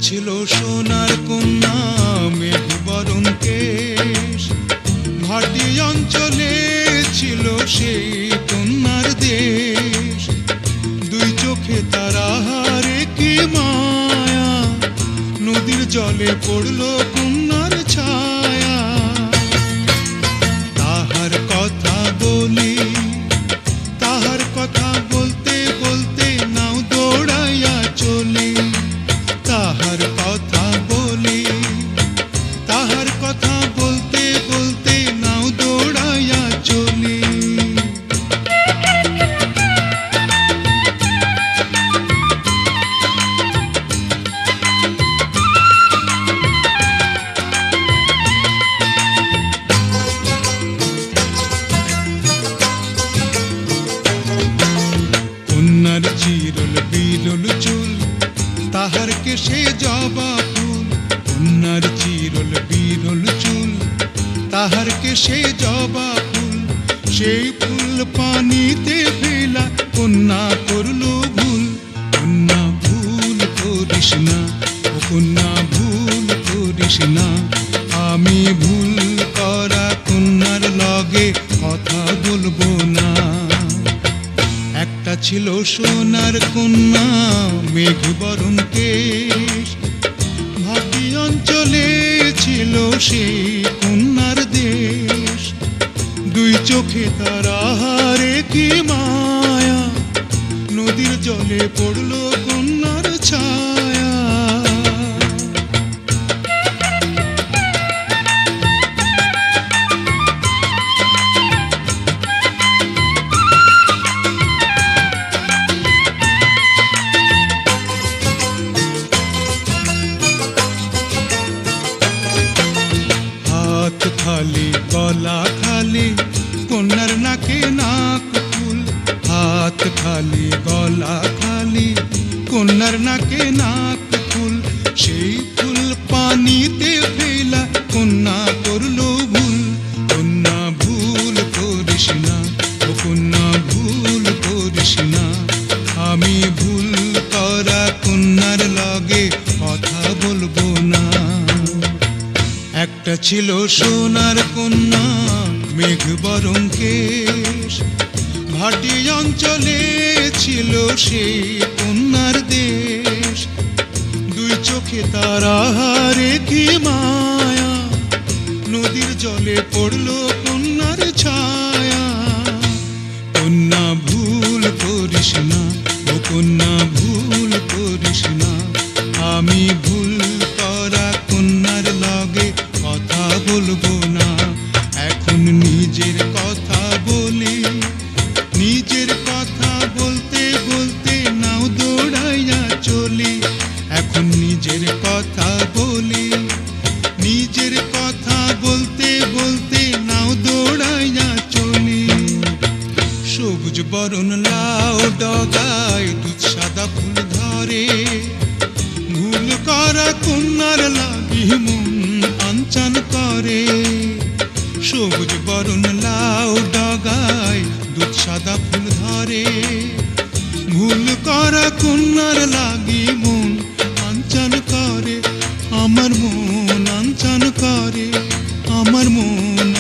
ছিল সোনার কন্যা মেঘ বরণ কেশ, ভাটি অঞ্চলে ছিল সেই কন্যার দেশ। দুই চোখে তারা হারে কি মায়া, নদীর জলে পড়ল কন্যার ছায়া। তাহার কথা বলি, তাহার কথা বলতে বলতে নাও দৌড়াইয়া চলি। তাহার কথা বলি, তাহার কথা বলতে বলতে নাও দৌড়াইয়া চলি। কন্যার চিরল বিরল চুল, তাহার কেশে জবা ফুল। কন্যার চিরল বিরল চুল, তাহার কেশে জবা ফুল। সেই ফুল পানিতে ফেলা কন্যা করল ভুল। কন্যা ভুল করিস না, ও কন্যা ভুল করিস না। আমি ভুল করা কন্যার লগে কথা বলবো না। একটা ছিল সোনার কন্যা মেঘ বরণ কেশ, ভাটি অঞ্চলে ছিল সেই কন্যার দেশ। দুই চোখে তারা হারে কি মায়া, নদীর জলে পড়ল কন্যার ছায়া। হাত খালি গলা খালি কন্যার নাকে নাক ফুল। হাত খালি গলা খালি কন্যার নাকে নাক ফুল। সেই ফুল পানিতে ফেলা কন্যা করল ভুল। কন্যা ভুল করিস না, ও কন্যা ভুল করিস না। আমি ভুল করা কন্যার লগে কথা বলবো না। একটা ছিল সোনার কন্যা মেঘ বরণ কেশ, ভাটি অঞ্চলে ছিল সেই কন্যার দেশ। দুই চোখে তারা হারে কি মায়া, নদীর জলে পড়ল কন্যার ছায়া। কন্যা ভুল করিস না, ও কন্যা ভুল করিস না। আমি ভুল করা কন্যার লগে কথা বলবো না। এখন নিজের কথা বলি, নিজের কথা বলতে বলতে নাও দৌড়াইয়া চলি। এখন নিজের কথা বলি, নিজের কথা বলতে বলতে নাও দৌড়াইয়া চলি। সবুজ বরণ লাউ ডগায় দুধ সাদা ফুল ধরে, ভুল করা কন্যার লাগি মন আনচান করে। সবুজ বরণ লাউ ডগায় দুধ সাদা ফুল ধরে, ভুল করা কন্যার লাগি মন আনচান করে। আমার মন আনচান করে, আমার মন